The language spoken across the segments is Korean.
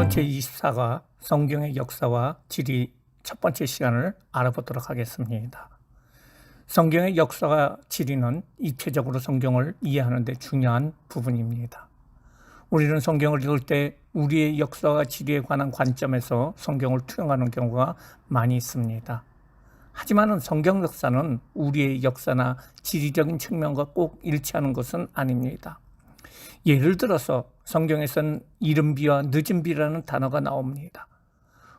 오늘은 제24과 성경의 역사와 지리 첫 번째 시간을 알아보도록 하겠습니다. 성경의 역사와 지리는 입체적으로 성경을 이해하는 데 중요한 부분입니다. 우리는 성경을 읽을 때 우리의 역사와 지리에 관한 관점에서 성경을 투영하는 경우가 많이 있습니다. 하지만 성경 역사는 우리의 역사나 지리적인 측면과 꼭 일치하는 것은 아닙니다. 예를 들어서 성경에서는 이른비와 늦은비라는 단어가 나옵니다.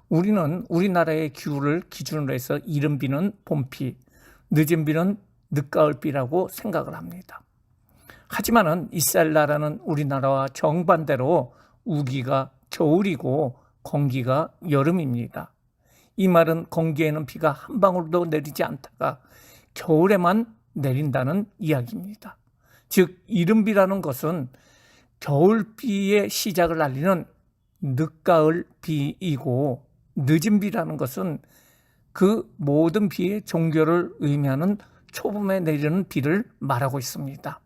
우리는 우리나라의 기후를 기준으로 해서 이른비는 봄비, 늦은비는 늦가을비라고 생각을 합니다. 하지만 이스라엘 나라는 우리나라와 정반대로 우기가 겨울이고 건기가 여름입니다. 이 말은 건기에는 비가 한 방울도 내리지 않다가 겨울에만 내린다는 이야기입니다. 즉 이른비라는 것은 겨울비의 시작을 알리는 늦가을 비이고 늦은비라는 것은 그 모든 비의 종교를 의미하는 초봄에 내리는 비를 말하고 있습니다.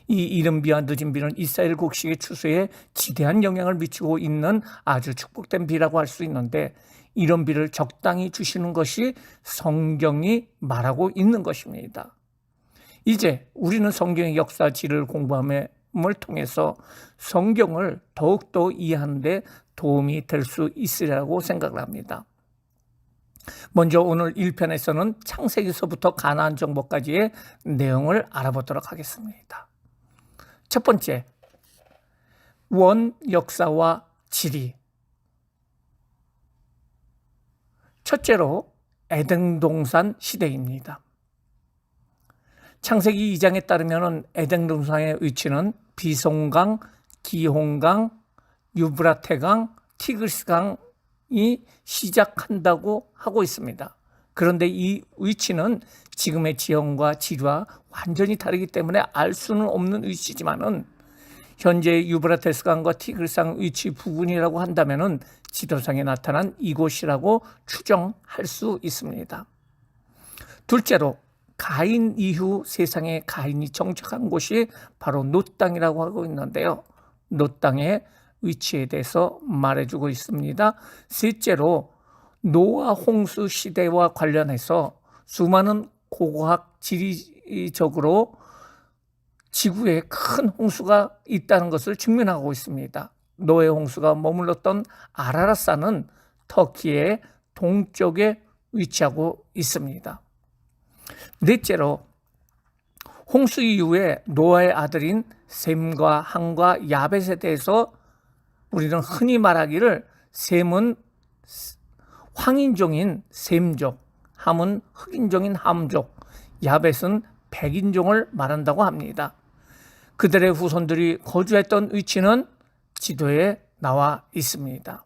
이 이른비와 늦은비는 이스라엘 곡식의 추수에 지대한 영향을 미치고 있는 아주 축복된 비라고 할 수 있는데 이런 비를 적당히 주시는 것이 성경이 말하고 있는 것입니다. 이제 우리는 성경의 역사 지를 공부함을 통해서 성경을 더욱더 이해하는 데 도움이 될 수 있으리라고 생각을 합니다. 먼저 오늘 1편에서는 창세기서부터 가나안 정복까지의 내용을 알아보도록 하겠습니다. 첫 번째, 원 역사와 지리. 첫째로 에덴 동산 시대입니다. 창세기 2장에 따르면 에덴 동산의 위치는 비송강, 기홍강, 유브라테강, 티그리스강이 시작한다고 하고 있습니다. 그런데 이 위치는 지금의 지형과 지리와 완전히 다르기 때문에 알 수는 없는 위치지만은 현재 유브라테스강과 티그리스강 위치 부근이라고 한다면은 지도상에 나타난 이곳이라고 추정할 수 있습니다. 둘째로 가인 이후 세상에 가인이 정착한 곳이 바로 놋 땅이라고 하고 있는데요. 놋 땅의 위치에 대해서 말해주고 있습니다. 셋째로 노아 홍수 시대와 관련해서 수많은 고고학 지리적으로 지구에 큰 홍수가 있다는 것을 증명하고 있습니다. 노아의 홍수가 머물렀던 아라랏산은 터키의 동쪽에 위치하고 있습니다. 넷째로 홍수 이후에 노아의 아들인 셈과 함과 야벳에 대해서 우리는 흔히 말하기를 셈은 황인종인 셈족, 함은 흑인종인 함족, 야벳은 백인종을 말한다고 합니다. 그들의 후손들이 거주했던 위치는 지도에 나와 있습니다.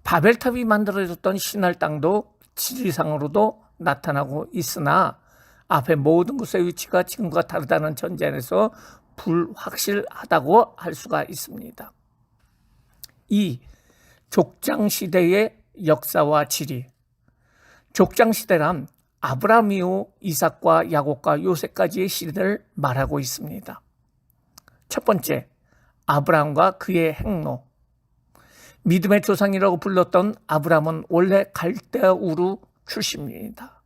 바벨탑이 만들어졌던 시날 땅도 지리상으로도 나타나고 있으나 앞에 모든 곳의 위치가 지금과 다르다는 전제에서 불확실하다고 할 수가 있습니다. 이 족장시대의 역사와 지리. 족장시대란 아브라함 이후 이삭과 야곱과 요셉까지의 시대를 말하고 있습니다. 첫 번째, 아브라함과 그의 행로. 믿음의 조상이라고 불렀던 아브라함은 원래 갈대아 우르 출신입니다.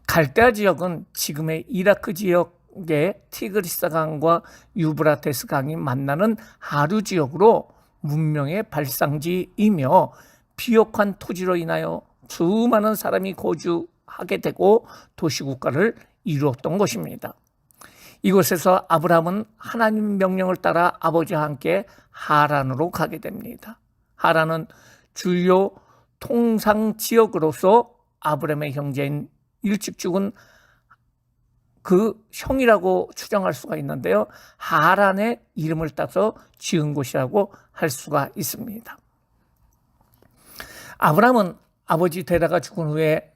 갈대아 지역은 지금의 이라크 지역의 티그리스 강과 유브라테스 강이 만나는 하류 지역으로 문명의 발상지이며 비옥한 토지로 인하여 수많은 사람이 거주하게 되고 도시국가를 이루었던 것입니다. 이곳에서 아브라함은 하나님 명령을 따라 아버지와 함께 하란으로 가게 됩니다. 하란은 주요 통상 지역으로서 아브라함의 형제인 일찍 죽은 그 형이라고 추정할 수가 있는데요. 하란의 이름을 따서 지은 곳이라고 할 수가 있습니다. 아브라함은 아버지 데라가 죽은 후에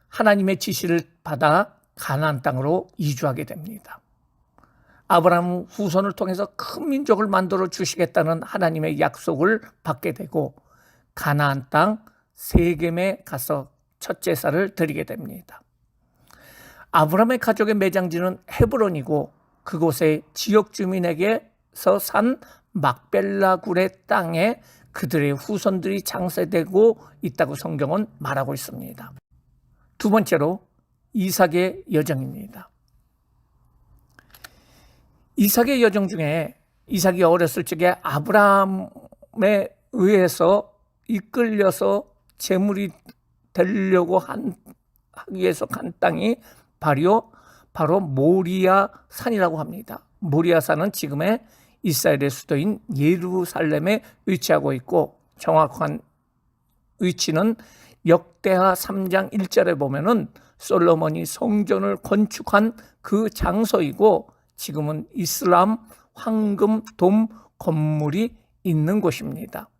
하나님의 지시를 받아 가나안 땅으로 이주하게 됩니다. 아브라함 후손을 통해서 큰 민족을 만들어 주시겠다는 하나님의 약속을 받게 되고 가나안 땅 세겜에 가서 첫 제사를 드리게 됩니다. 아브라함의 가족의 매장지는 헤브론이고 그곳의 지역 주민에게서 산 막벨라 굴의 땅에 그들의 후손들이 장세되고 있다고 성경은 말하고 있습니다. 두 번째로 이삭의 여정입니다. 이삭의 여정 중에 이삭이 어렸을 적에 아브라함에 의해서 이끌려서 제물이 되려고 하기 위해서 간 땅이 바로 모리아 산이라고 합니다. 모리아 산은 지금의 이스라엘의 수도인 예루살렘에 위치하고 있고, 정확한 위치는 역대하 3장 1절에 보면은 솔로몬이 성전을 건축한 그 장소이고, 지금은 이슬람 황금 돔 건물이 있는 곳입니다.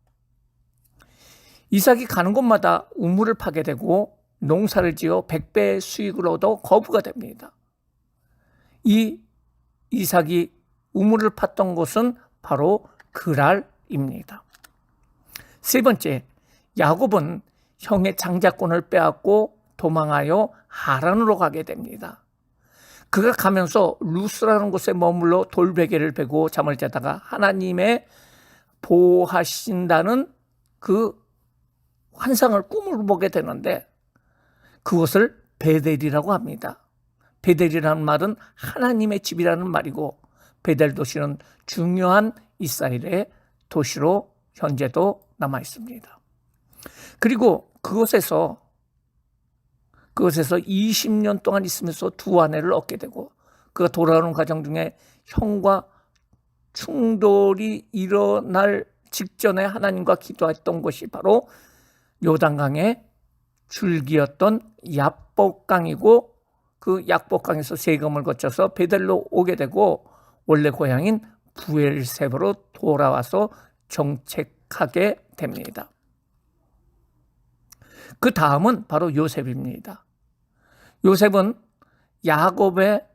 이삭이 가는 곳마다 우물을 파게 되고 농사를 지어 100배의 수익을 얻어 거부가 됩니다. 이 이삭이 우물을 팠던 곳은 바로 그랄입니다. 세 번째, 야곱은 형의 장자권을 빼앗고 도망하여 하란으로 가게 됩니다. 그가 가면서 루스라는 곳에 머물러 돌베개를 베고 잠을 자다가 하나님의 보호하신다는 그 환상을 꿈을 보게 되는데, 그것을 베델이라고 합니다. 베델이라는 말은 하나님의 집이라는 말이고, 베델 도시는 중요한 이스라엘의 도시로 현재도 남아 있습니다. 그리고 그곳에서 20년 동안 있으면서 두 아내를 얻게 되고, 그가 돌아오는 과정 중에 형과 충돌이 일어날 직전에 하나님과 기도했던 것이 바로 요단강의 줄기였던 야복강이고, 그 야복강에서 세금을 거쳐서 베델로 오게 되고 원래 고향인 부엘세바로 돌아와서 정착하게 됩니다. 그 다음은 바로 요셉입니다. 요셉은 야곱의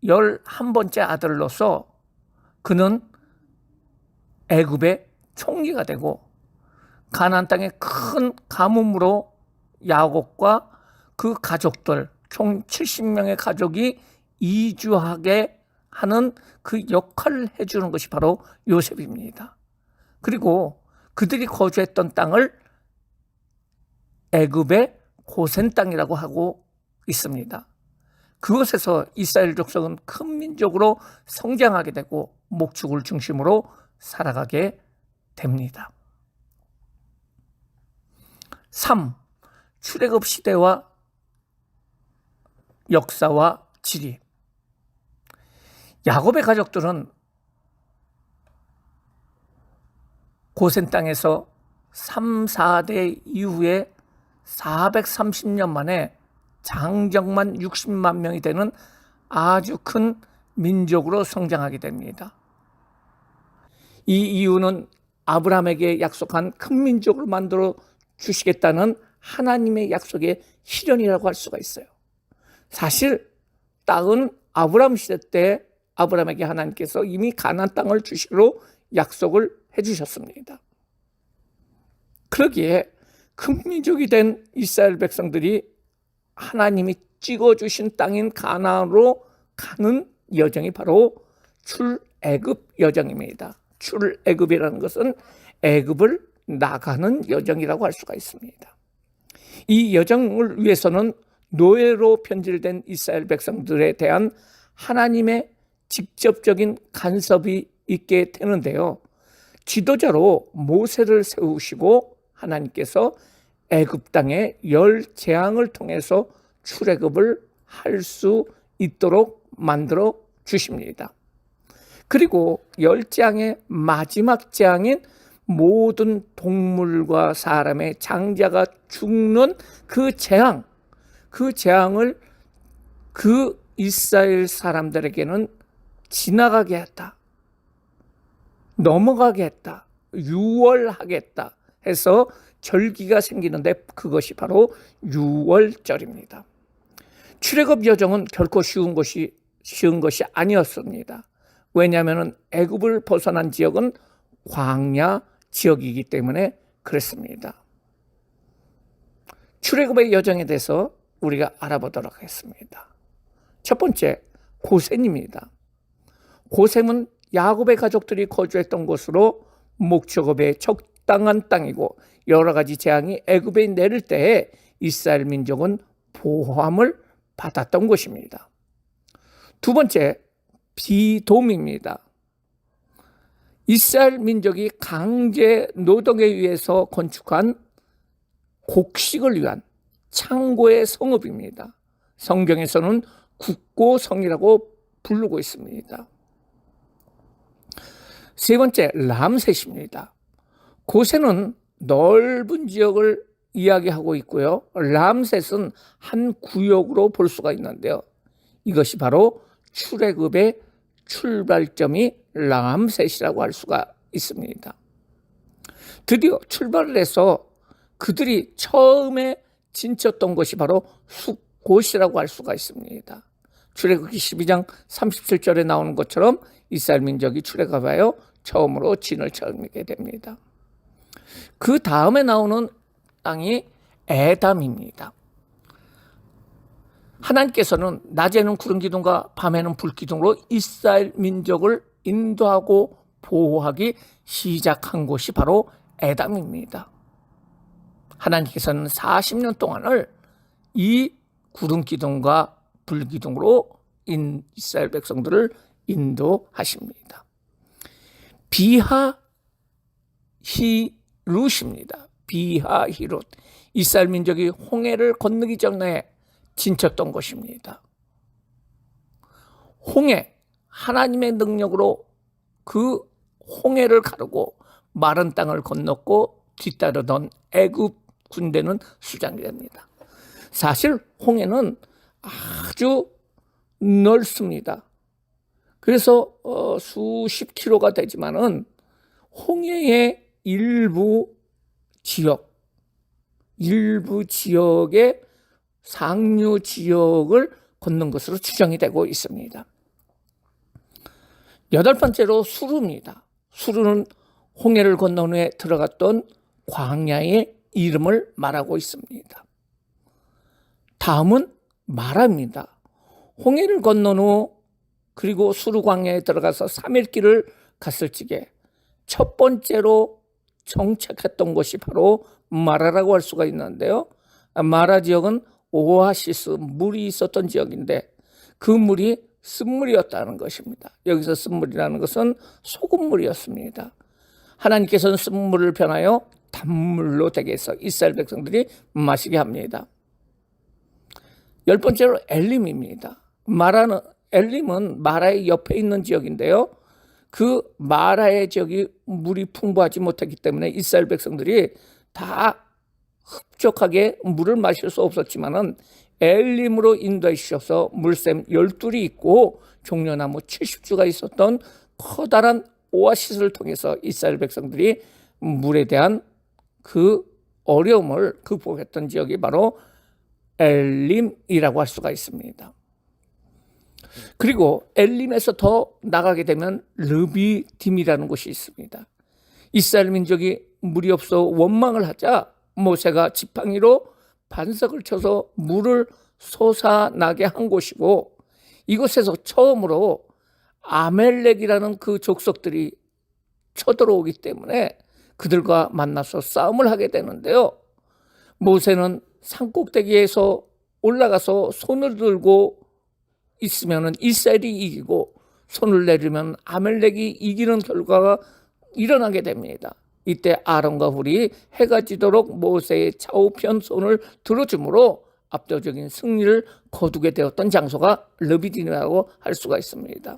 11번째 아들로서 그는 애굽의 총리가 되고, 가나안 땅의 큰 가뭄으로 야곱과 그 가족들 총 70명의 가족이 이주하게 하는 그 역할을 해주는 것이 바로 요셉입니다. 그리고 그들이 거주했던 땅을 애굽의 고센 땅이라고 하고 있습니다. 그곳에서 이스라엘 족속은 큰 민족으로 성장하게 되고 목축을 중심으로 살아가게 됩니다. 3. 출애굽 시대와 역사와 지리. 야곱의 가족들은 고센 땅에서 3, 4대 이후에 430년 만에 장정만 60만 명이 되는 아주 큰 민족으로 성장하게 됩니다. 이 이유는 아브라함에게 약속한 큰 민족을 만들어 주시겠다는 하나님의 약속의 실현이라고 할 수가 있어요. 사실 땅은 아브라함 시대 때 아브라함에게 하나님께서 이미 가나안 땅을 주시기로 약속을 해주셨습니다. 그러기에 큰 민족이 된 이스라엘 백성들이 하나님이 찍어주신 땅인 가나안으로 가는 여정이 바로 출애굽 여정입니다. 출애굽이라는 것은 애굽을 나가는 여정이라고 할 수가 있습니다. 이 여정을 위해서는 노예로 변질된 이스라엘 백성들에 대한 하나님의 직접적인 간섭이 있게 되는데요. 지도자로 모세를 세우시고 하나님께서 애굽 땅에 10재앙을 통해서 출애굽을 할 수 있도록 만들어 주십니다. 그리고 10재앙의 마지막 재앙인 모든 동물과 사람의 장자가 죽는 그 재앙을 그 이스라엘 사람들에게는 지나가게 했다, 넘어가게 했다, 유월하겠다 해서 절기가 생기는데 그것이 바로 유월절입니다. 출애굽 여정은 결코 쉬운 것이 아니었습니다. 왜냐하면 애굽을 벗어난 지역은 광야 지역이기 때문에 그렇습니다. 출애굽의 여정에 대해서 우리가 알아보도록 하겠습니다. 첫 번째, 고센입니다. 고센은 야곱의 가족들이 거주했던 곳으로 목축업의 적당한 땅이고 여러 가지 재앙이 애굽에 내릴 때에 이스라엘 민족은 보호함을 받았던 것입니다. 두 번째, 비돔입니다. 이스라엘 민족이 강제 노동에 의해서 건축한 곡식을 위한 창고의 성읍입니다. 성경에서는 국고성이라고 부르고 있습니다. 세 번째, 람셋입니다. 고센은 넓은 지역을 이야기하고 있고요. 람셋은 한 구역으로 볼 수가 있는데요. 이것이 바로 출애굽의 출발점이 람셋이라고 할 수가 있습니다. 드디어 출발을 해서 그들이 처음에 진쳤던 것이 바로 숫곳이라고 할 수가 있습니다. 출애굽기 12장 37절에 나오는 것처럼 이스라엘 민족이 출애굽하여 처음으로 진을 쳐게 됩니다. 그 다음에 나오는 땅이 에담입니다. 하나님께서는 낮에는 구름 기둥과 밤에는 불 기둥으로 이스라엘 민족을 인도하고 보호하기 시작한 곳이 바로 에담입니다. 하나님께서는 40년 동안을 이 구름 기둥과 불 기둥으로 이스라엘 백성들을 인도하십니다. 비하히룻입니다. 비하히룻. 이스라엘 민족이 홍해를 건너기 전에 진쳤던 곳입니다. 홍해, 하나님의 능력으로 그 홍해를 가르고 마른 땅을 건넜고 뒤따르던 애굽 군대는 수장이 됩니다. 사실 홍해는 아주 넓습니다. 그래서 수십 킬로가 되지만은 홍해의 일부 지역의 상류 지역을 걷는 것으로 추정이 되고 있습니다. 여덟 번째로 수르입니다. 수르는 홍해를 건넌 후에 들어갔던 광야의 이름을 말하고 있습니다. 다음은 마라입니다. 홍해를 건넌 후 그리고 수르 광야에 들어가서 3일 길을 갔을 적에 첫 번째로 정착했던 곳이 바로 마라라고 할 수가 있는데요. 마라 지역은 오아시스, 물이 있었던 지역인데 그 물이 쓴물이었다는 것입니다. 여기서 쓴물이라는 것은 소금물이었습니다. 하나님께서는 쓴물을 변하여 단물로 되게 해서 이스라엘 백성들이 마시게 합니다. 열 번째로 엘림입니다. 엘림은 마라의 옆에 있는 지역인데요. 그 마라의 지역이 물이 풍부하지 못했기 때문에 이스라엘 백성들이 다 흡족하게 물을 마실 수 없었지만은 엘림으로 인도해 주셔서 물샘 12이 있고 종려나무 70주가 있었던 커다란 오아시스를 통해서 이스라엘 백성들이 물에 대한 그 어려움을 극복했던 지역이 바로 엘림이라고 할 수가 있습니다. 그리고 엘림에서 더 나가게 되면 르비딤이라는 곳이 있습니다. 이스라엘 민족이 물이 없어 원망을 하자 모세가 지팡이로 반석을 쳐서 물을 솟아나게 한 곳이고 이곳에서 처음으로 아멜렉이라는 그 족속들이 쳐들어오기 때문에 그들과 만나서 싸움을 하게 되는데요. 모세는 산꼭대기에서 올라가서 손을 들고 있으면 이스라엘이 이기고 손을 내리면 아멜렉이 이기는 결과가 일어나게 됩니다. 이때 아론과 훌이 해가 지도록 모세의 좌우편 손을 들어주므로 압도적인 승리를 거두게 되었던 장소가 르비딤이라고 할 수가 있습니다.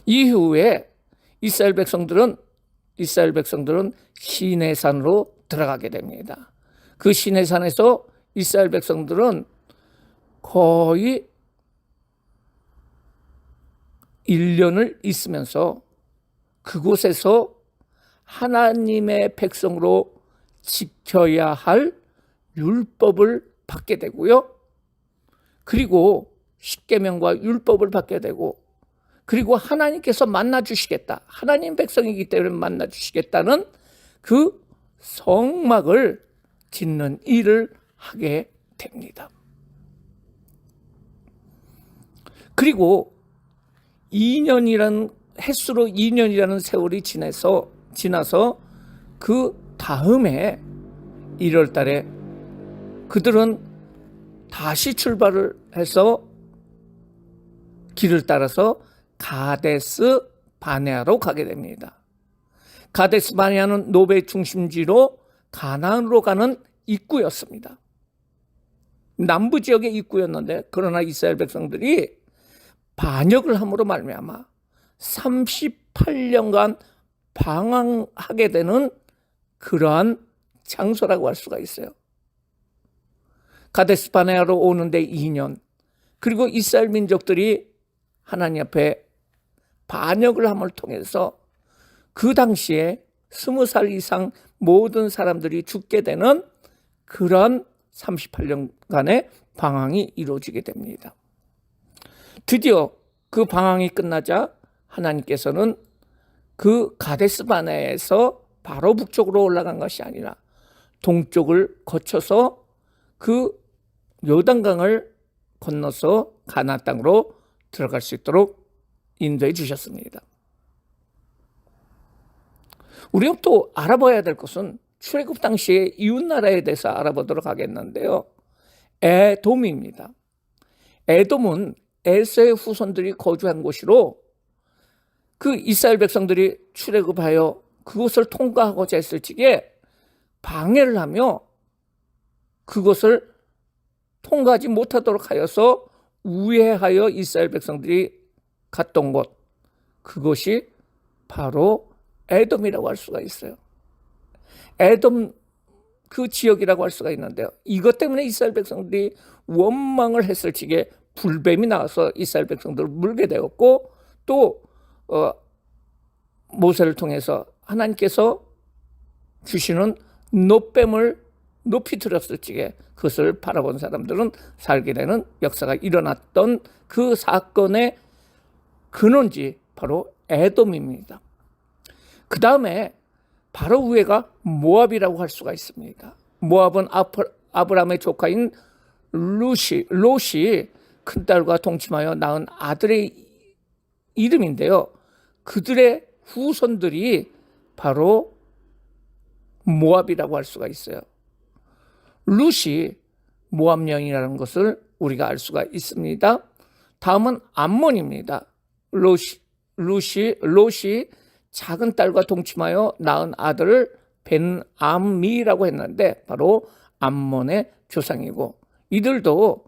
이후에 이스라엘 백성들은 시내산으로 들어가게 됩니다. 그 시내산에서 이스라엘 백성들은 거의 1년을 있으면서 그곳에서 하나님의 백성으로 지켜야 할 율법을 받게 되고요. 그리고 십계명과 율법을 받게 되고 그리고 하나님께서 만나주시겠다. 하나님 백성이기 때문에 만나주시겠다는 그 성막을 짓는 일을 하게 됩니다. 그리고 2년이라는 햇수로 2년이라는 세월이 지나서 그 다음에 1월 달에 그들은 다시 출발을 해서 길을 따라서 가데스 바네아로 가게 됩니다. 가데스 바네아는 노베 중심지로 가나안으로 가는 입구였습니다. 남부 지역의 입구였는데, 그러나 이스라엘 백성들이 반역을 함으로 말미암아 38년간 방황하게 되는 그러한 장소라고 할 수가 있어요. 가데스 바네아로 오는데 2년, 그리고 이스라엘 민족들이 하나님 앞에 반역을 함을 통해서 그 당시에 20살 이상 모든 사람들이 죽게 되는 그런 38년간의 방황이 이루어지게 됩니다. 드디어 그 방황이 끝나자 하나님께서는 그 가데스 바네아에서 바로 북쪽으로 올라간 것이 아니라 동쪽을 거쳐서 그 요단강을 건너서 가나안 땅으로 들어갈 수 있도록 인도해 주셨습니다. 우리가 또 알아봐야 될 것은 출애굽 당시의 이웃나라에 대해서 알아보도록 하겠는데요. 에돔입니다. 에돔은 에서의 후손들이 거주한 곳이로 그 이스라엘 백성들이 출애굽하여 그곳을 통과하고자 했을 적에 방해를 하며 그것을 통과하지 못하도록 하여서 우회하여 이스라엘 백성들이 갔던 곳, 그것이 바로 에돔이라고 할 수가 있어요. 에돔 그 지역이라고 할 수가 있는데요. 이것 때문에 이스라엘 백성들이 원망을 했을 적에 불뱀이 나와서 이스라엘 백성들을 물게 되었고, 또 모세를 통해서 하나님께서 주시는 노뱀을 높이 들었을 적에 그것을 바라본 사람들은 살게 되는 역사가 일어났던 그 사건의 근원지 바로 에돔입니다. 그 다음에 바로 위에가 모압이라고 할 수가 있습니다. 모압은 아브라함의 조카인 롯이 큰딸과 동침하여 낳은 아들의 이름인데요. 그들의 후손들이 바로 모압이라고 할 수가 있어요. 롯이 모압령이라는 것을 우리가 알 수가 있습니다. 다음은 암몬입니다. 롯이 작은 딸과 동침하여 낳은 아들을 벤암미라고 했는데 바로 암몬의 조상이고, 이들도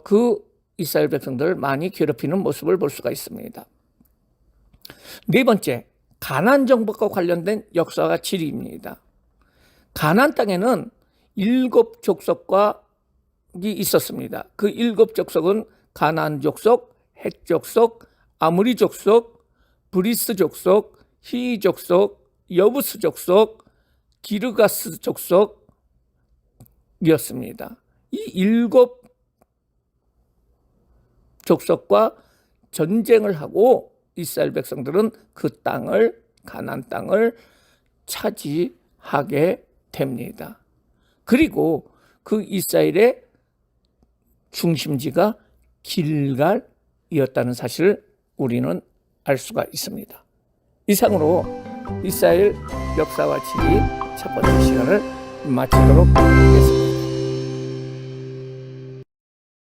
그 이스라엘 백성들을 많이 괴롭히는 모습을 볼 수가 있습니다. 네 번째, 가나안 정복과 관련된 역사가 지리입니다. 가나안 땅에는 7족속이 있었습니다. 그 7족속은 가나안 족속, 헷 족속, 아므리 족속, 브리스 족속, 히위 족속, 여부스 족속, 기르가스 족속이었습니다. 이 7족속과 전쟁을 하고 이스라엘 백성들은 그 땅을, 가나안 땅을 차지하게 됩니다. 그리고 그 이스라엘의 중심지가 길갈이었다는 사실을 우리는 알 수가 있습니다. 이상으로 이스라엘 역사와 지리 첫 번째 시간을 마치도록 하겠습니다.